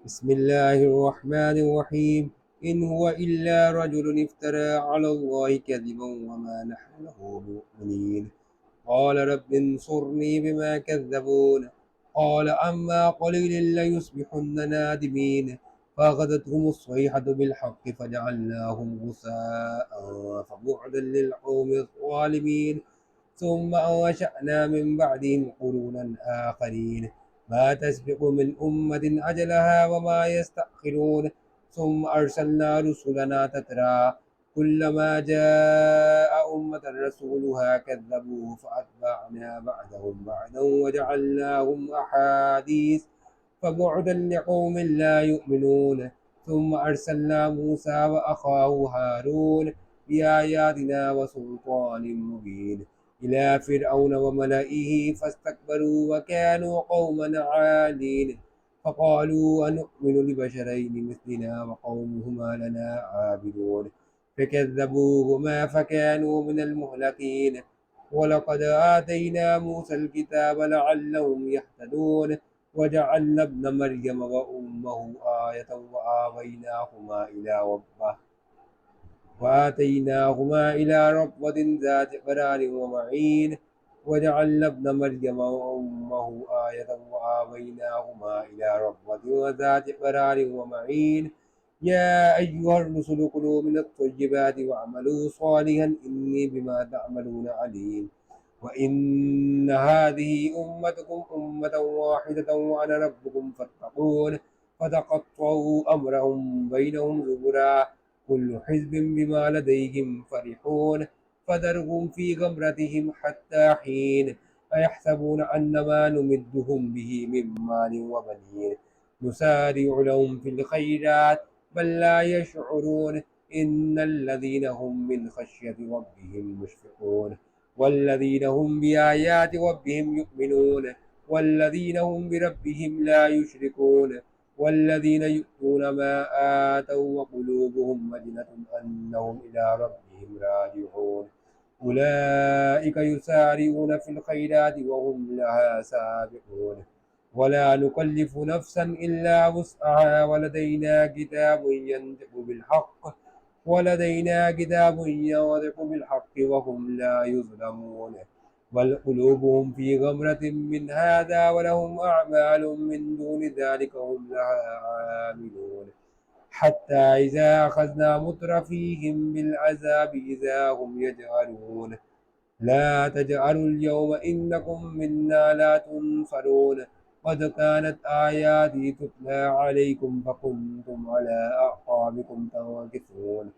بسم الله الرحمن الرحيم. إن هو إلا رجل افترى على الله كذبا وما نحن له بمؤمنين. قال رب انصرني بما كذبون. قال أما قليل ليصبحن نادمين. فأخذتهم الصيحة بالحق فجعلناهم غثاء فبعدا للقوم الظالمين. ثم أنشأنا من بعدهم قرونا آخرين ما تسبق من أمة أجلها وما يستأخرون. ثم أرسلنا رسلنا تترى كلما جاء أمة رسولها كذبوه فأتبعنا بعدهم بعدا وجعلناهم أحاديث فبعدا لقوم لا يؤمنون. ثم أرسلنا موسى وأخاه هارون بآياتنا وسلطان مبين إلى فرعون وملئه فاستكبروا وكانوا قوما عالين. فقالوا أنؤمن لبشرين مثلنا وقومهما لنا عابدون. فكذبوهما فكانوا من المهلكين. ولقد آتينا موسى الكتاب لعلهم يهتدون. وجعلنا ابن مريم وأمه آية وآتيناهما إلى ربوة ذات قرار ومعين. وجعلنا ابن مريم وأمه آية وآويناهما إلى ربوة ذات قرار ومعين. يا أيها الرسل كلوا من الطيبات واعملوا صالحا إني بما تعملون عليم. وإن هذه أمتكم أمة واحدة وأنا ربكم فاتقون. فتقطعوا أمرهم بينهم زبرا كل حزب بما لديهم فرحون. فذرهم في غمرتهم حتى حين. أيحسبون أن ما نمدهم به من مال وبنين نسارع لهم في الخيرات بل لا يشعرون. إن الذين هم من خشية ربهم مشفقون والذين هم بآيات ربهم يؤمنون والذين هم بربهم لا يشركون والذين يؤتون ما آتوا وقلوبهم وجلة أنهم إلى ربهم راجعون. أولئك يسارعون في الخيرات وهم لها سابقون. ولا نكلف نفسا إلا وسعها ولدينا كتاب ينطق بالحق وهم لا يظلمون. بل قلوبهم في غمرة من هذا ولهم أعمال من دون ذلك هم لها عاملون. حتى إذا أخذنا مترفيهم بالعذاب إذا هم يجهرون. لا تجعلوا اليوم إنكم منا لا تنصرون. قد كانت آياتي تتلى عليكم فكنتم على أعقابكم تنكثون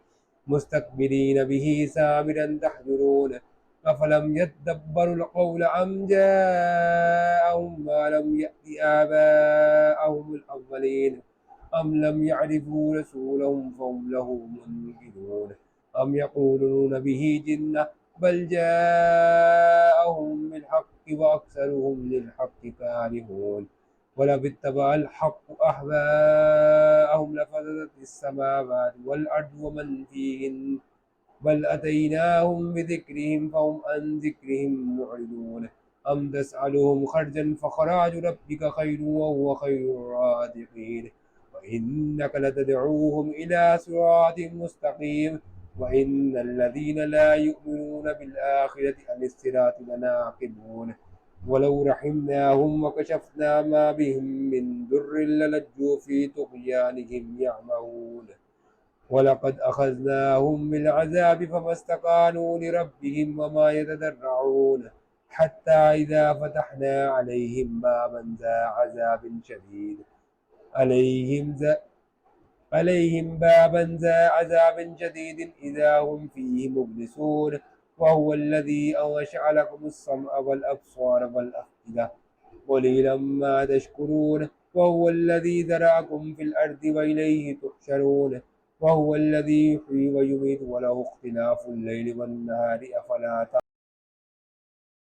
مستكبرين به سامرا تحجرون. أفلم يدبروا القول أم جاءهم ما لم يأت آباءهم الأولين أم لم يعرفوا رسولهم فهم له منكرون. أم يقولون به جنة بل جاءهم بالحق وأكثرهم للحق كارهون. ولو اتبع الحق أهواءهم لفسدت السماوات والأرض ومن فيهن بل أتيناهم بذكرهم فهم عن ذكرهم معرضون. أم تسألهم خرجا فخراج ربك خير وهو خير الرازقين. وإنك لتدعوهم إلى صراط مستقيم. وإن الذين لا يؤمنون بالآخرة عن الصراط لناقبون. ولو رحمناهم وكشفنا ما بهم من ضر للجوا في طغيانهم يعمهون. ولقد أخذناهم بالعذاب فما استكانوا لربهم وما يتضرعون. حتى إذا فتحنا عليهم بابا ذا عذاب شديد إذا هم فيه مبلسون. وهو الذي أنشأ لكم السمع والأبصار والأفئدة قليلا ما تشكرون. وهو الذي ذرأكم في الأرض وإليه تحشرون. وهو الذي يحيي ويميت وله اختلاف الليل والنهار أفلا